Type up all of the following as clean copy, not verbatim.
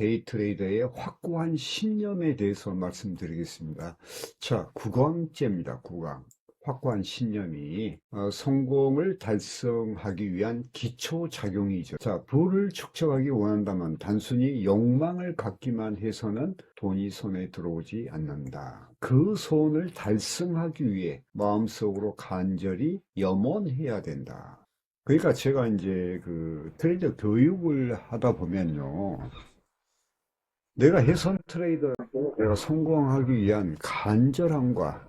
데이트레이더의 확고한 신념에 대해서 말씀드리겠습니다. 자, 9강째입니다. 9강. 확고한 신념이 성공을 달성하기 위한 기초작용이죠. 자, 부를 축적하기 원한다면 단순히 욕망을 갖기만 해서는 돈이 손에 들어오지 않는다. 그 소원을 달성하기 위해 마음속으로 간절히 염원해야 된다. 그러니까 제가 이제 그 트레이더 교육을 하다 보면요. 내가 해선 트레이더고 내가 성공하기 위한 간절함과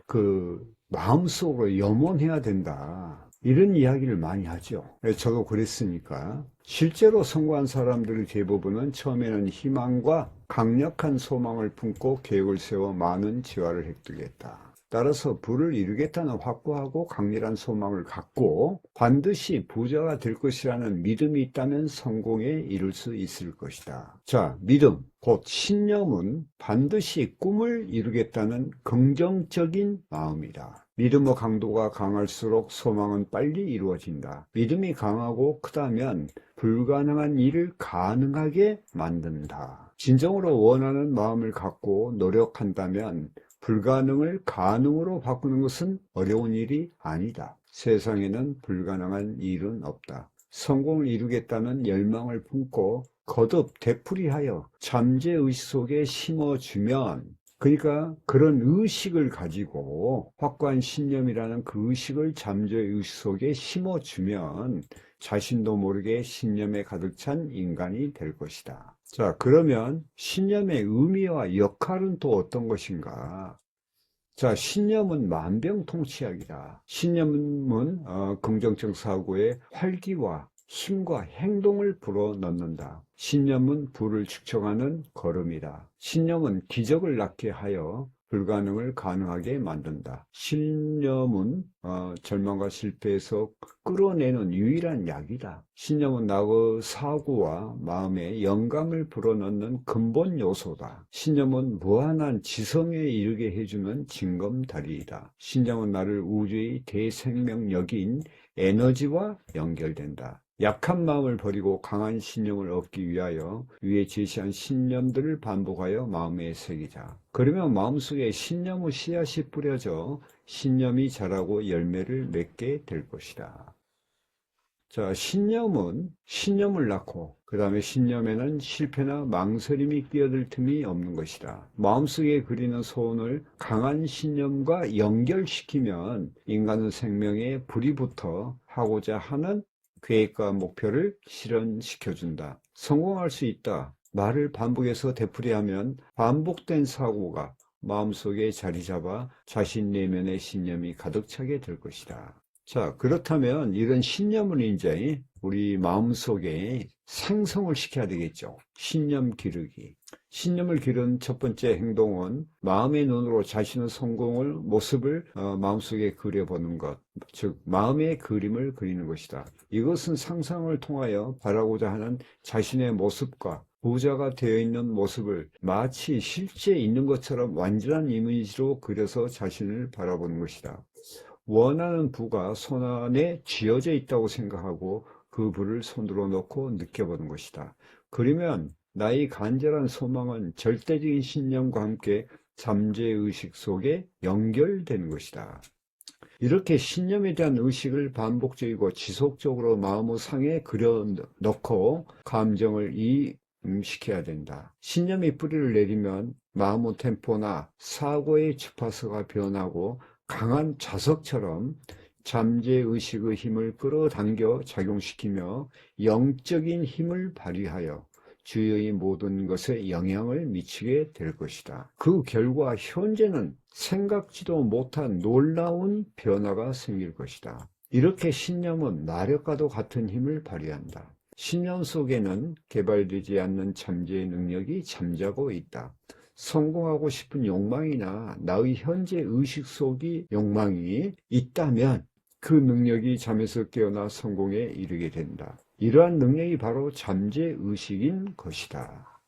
그 마음속으로 염원해야 된다. 이런 이야기를 많이 하죠. 저도 그랬으니까. 실제로 성공한 사람들의 대부분은 처음에는 희망과 강력한 소망을 품고 계획을 세워 많은 재화를 획득했다. 따라서 부를 이루겠다는 확고하고 강렬한 소망을 갖고 반드시 부자가 될 것이라는 믿음이 있다면 성공에 이룰 수 있을 것이다. 자, 믿음, 곧 신념은 반드시 꿈을 이루겠다는 긍정적인 마음이다. 믿음의 강도가 강할수록 소망은 빨리 이루어진다. 믿음이 강하고 크다면 불가능한 일을 가능하게 만든다. 진정으로 원하는 마음을 갖고 노력한다면 불가능을 가능으로 바꾸는 것은 어려운 일이 아니다. 세상에는 불가능한 일은 없다. 성공을 이루겠다는 열망을 품고 거듭 되풀이하여 잠재의식 속에 심어주면, 그러니까 그런 의식을 가지고 확고한 신념이라는 그 의식을 잠재의식 속에 심어주면 자신도 모르게 신념에 가득 찬 인간이 될 것이다. 자, 그러면 신념의 의미와 역할은 또 어떤 것인가? 자, 신념은 만병통치약이다. 신념은 긍정적 사고의 활기와 힘과 행동을 불어넣는다. 신념은 부를 축적하는 걸음이다. 신념은 기적을 낳게 하여 불가능을 가능하게 만든다. 신념은 절망과 실패에서 끌어내는 유일한 약이다. 신념은 나의 사고와 마음에 영감을 불어넣는 근본 요소다. 신념은 무한한 지성에 이르게 해주는 징검다리이다. 신념은 나를 우주의 대생명력인 에너지와 연결된다. 약한 마음을 버리고 강한 신념을 얻기 위하여 위에 제시한 신념들을 반복하여 마음에 새기자. 그러면 마음속에 신념의 씨앗이 뿌려져 신념이 자라고 열매를 맺게 될 것이다. 자, 신념을 낳고 그 다음에 신념에는 실패나 망설임이 끼어들 틈이 없는 것이다. 마음속에 그리는 소원을 강한 신념과 연결시키면 인간의 생명에 불이 붙어 하고자 하는 계획과 목표를 실현시켜준다. 성공할 수 있다. 말을 반복해서 되풀이하면 반복된 사고가 마음속에 자리 잡아 자신 내면의 신념이 가득 차게 될 것이다. 자, 그렇다면 이런 신념을 이제 우리 마음속에 생성을 시켜야 되겠죠. 신념 기르기. 신념을 기른 첫 번째 행동은 마음의 눈으로 자신의 성공을 모습을 마음속에 그려보는 것, 즉 마음의 그림을 그리는 것이다. 이것은 상상을 통하여 바라고자 하는 자신의 모습과 부자가 되어 있는 모습을 마치 실제 있는 것처럼 완전한 이미지로 그려서 자신을 바라보는 것이다. 원하는 부가 손안에 쥐어져 있다고 생각하고 그 부를 손으로 놓고 느껴보는 것이다. 그러면 나의 간절한 소망은 절대적인 신념과 함께 잠재의식 속에 연결되는 것이다. 이렇게 신념에 대한 의식을 반복적이고 지속적으로 마음의 상에 그려넣고 감정을 이입시켜야 된다. 신념이 뿌리를 내리면 마음의 템포나 사고의 주파수가 변하고 강한 자석처럼 잠재의식의 힘을 끌어당겨 작용시키며 영적인 힘을 발휘하여 주위의 모든 것에 영향을 미치게 될 것이다. 그 결과 현재는 생각지도 못한 놀라운 변화가 생길 것이다. 이렇게 신념은 마력과도 같은 힘을 발휘한다. 신념 속에는 개발되지 않는 잠재의 능력이 잠자고 있다. 성공하고 싶은 욕망이나 나의 현재 의식 속의 욕망이 있다면 그 능력이 잠에서 깨어나 성공에 이르게 된다. 이러한 능력이 바로 잠재의식인 것이다.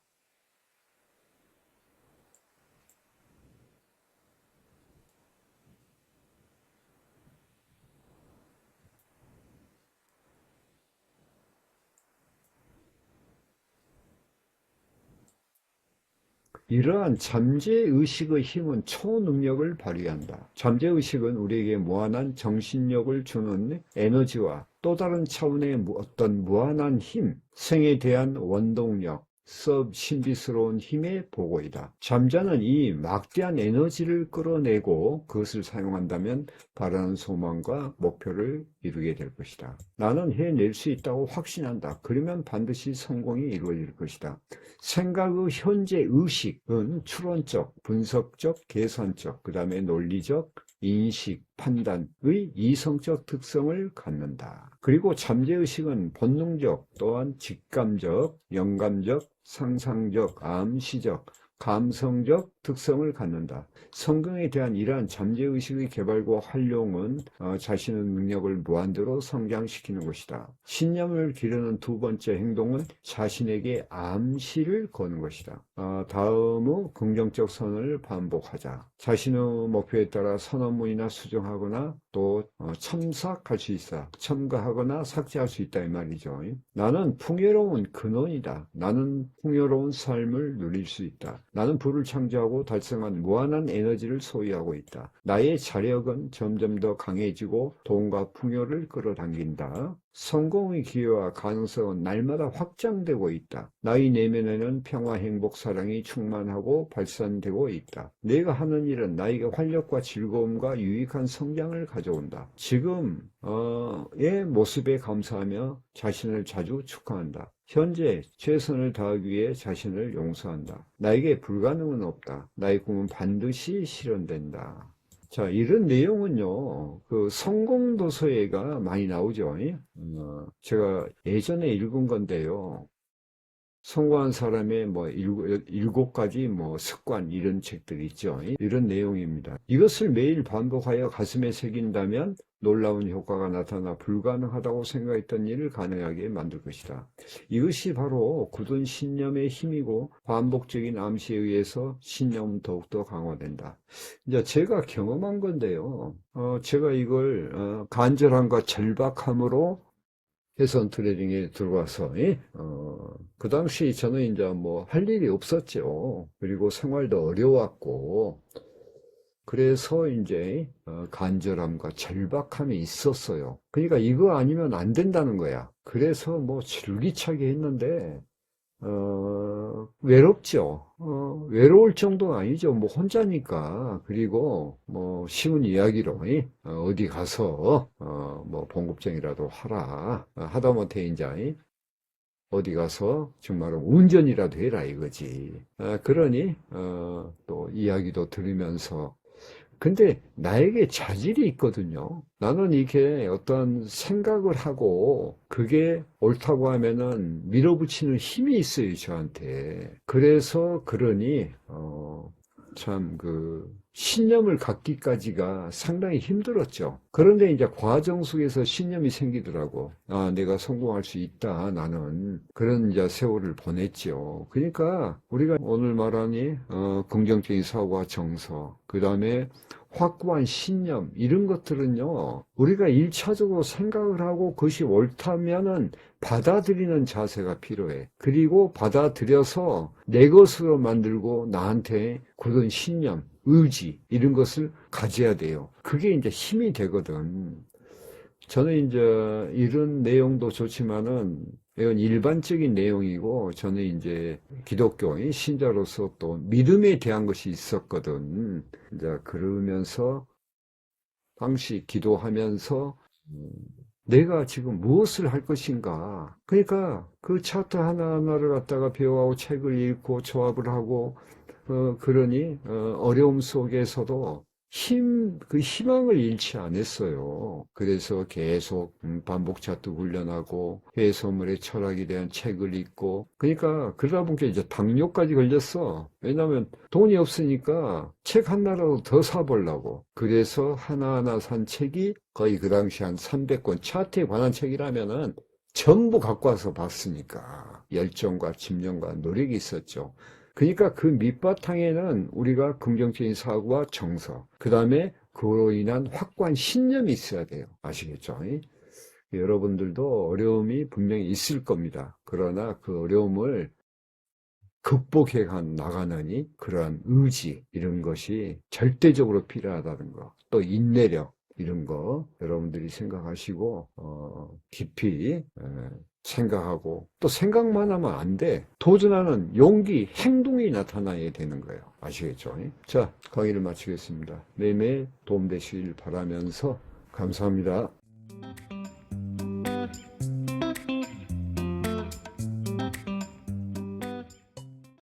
이러한 잠재의식의 힘은 초능력을 발휘한다. 잠재의식은 우리에게 무한한 정신력을 주는 에너지와 또 다른 차원의 어떤 무한한 힘, 생에 대한 원동력, 신비스러운 힘의 보고이다. 잠자는 이 막대한 에너지를 끌어내고 그것을 사용한다면 바라는 소망과 목표를 이루게 될 것이다. 나는 해낼 수 있다고 확신한다. 그러면 반드시 성공이 이루어질 것이다. 생각의 현재 의식은 추론적, 분석적, 계산적, 그 다음에 논리적, 인식, 판단의 이성적 특성을 갖는다. 그리고 잠재의식은 본능적, 또한 직감적, 영감적, 상상적, 암시적, 감성적 특성을 갖는다. 성경에 대한 이러한 잠재의식의 개발과 활용은 자신의 능력을 무한대로 성장시키는 것이다. 신념을 기르는 두 번째 행동은 자신에게 암시를 거는 것이다. 다음의 긍정적 선언을 반복하자. 자신의 목표에 따라 선언문이나 수정하거나 또 첨삭할 수 있어. 첨가하거나 삭제할 수 있다 이 말이죠. 나는 풍요로운 근원이다. 나는 풍요로운 삶을 누릴 수 있다. 나는 부를 창조하고 달성한 무한한 에너지를 소유하고 있다. 나의 자력은 점점 더 강해지고 돈과 풍요를 끌어당긴다. 성공의 기회와 가능성은 날마다 확장되고 있다. 나의 내면에는 평화, 행복, 사랑이 충만하고 발산되고 있다. 내가 하는 일은 나에게 활력과 즐거움과 유익한 성장을 가져온다. 지금의 모습에 감사하며 자신을 자주 축하한다. 현재 최선을 다하기 위해 자신을 용서한다. 나에게 불가능은 없다. 나의 꿈은 반드시 실현된다. 자, 이런 내용은요, 그 성공도서에가 많이 나오죠. 제가 예전에 읽은 건데요. 성공한 사람의 일곱 가지 습관 이런 책들이 있죠. 이런 내용입니다. 이것을 매일 반복하여 가슴에 새긴다면 놀라운 효과가 나타나 불가능하다고 생각했던 일을 가능하게 만들 것이다. 이것이 바로 굳은 신념의 힘이고 반복적인 암시에 의해서 신념은 더욱더 강화된다. 이제 제가 경험한 건데요. 제가 이걸 간절함과 절박함으로 해선 트레이딩에 들어와서 그 당시 저는 이제 할 일이 없었죠. 그리고 생활도 어려웠고 그래서 이제 간절함과 절박함이 있었어요. 그러니까 이거 아니면 안 된다는 거야. 그래서 줄기차게 했는데 외롭죠. 외로울 정도는 아니죠. 혼자니까. 그리고 쉬운 이야기로, 어디 가서, 봉급쟁이라도 하라. 하다못해 이제, 어디 가서 정말 운전이라도 해라 이거지. 그러니, 또 이야기도 들으면서 근데 나에게 자질이 있거든요. 나는 이게 어떤 생각을 하고 그게 옳다고 하면은 밀어붙이는 힘이 있어요, 저한테. 그래서 그러니 참 신념을 갖기까지가 상당히 힘들었죠. 그런데 이제 과정 속에서 신념이 생기더라고. 내가 성공할 수 있다, 나는. 그런 이제 세월을 보냈죠. 그러니까 우리가 오늘 말하니 긍정적인 사고와 정서, 그 다음에 확고한 신념 이런 것들은요 우리가 1차적으로 생각을 하고 그것이 옳다면은 받아들이는 자세가 필요해. 그리고 받아들여서 내 것으로 만들고 나한테 굳은 신념, 의지 이런 것을 가져야 돼요. 그게 이제 힘이 되거든. 저는 이제 이런 내용도 좋지만은 이건 일반적인 내용이고 저는 이제 기독교인 신자로서 또 믿음에 대한 것이 있었거든. 이제 그러면서 당시 기도하면서 내가 지금 무엇을 할 것인가. 그러니까 그 차트 하나하나를 갖다가 배워하고 책을 읽고 조합을 하고 그러니 어려움 속에서도 그 희망을 잃지 않았어요. 그래서 계속 반복 차트 훈련하고 해소물의 철학에 대한 책을 읽고 그러니까 그러다 보니까 이제 당뇨까지 걸렸어. 왜냐하면 돈이 없으니까 책 하나라도 더 사보려고. 그래서 하나하나 산 책이 거의 그 당시 한 300권 차트에 관한 책이라면은 전부 갖고 와서 봤으니까 열정과 집념과 노력이 있었죠. 그러니까 그 밑바탕에는 우리가 긍정적인 사고와 정서, 그 다음에 그로 인한 확고한 신념이 있어야 돼요. 아시겠죠? 여러분들도 어려움이 분명히 있을 겁니다. 그러나 그 어려움을 극복해 나가느니 그러한 의지 이런 것이 절대적으로 필요하다는 거, 또 인내력 이런 거 여러분들이 생각하시고 깊이 생각하고, 또 생각만 하면 안 돼. 도전하는 용기, 행동이 나타나야 되는 거예요. 아시겠죠? 자, 강의를 마치겠습니다. 매일매일 도움되시길 바라면서 감사합니다.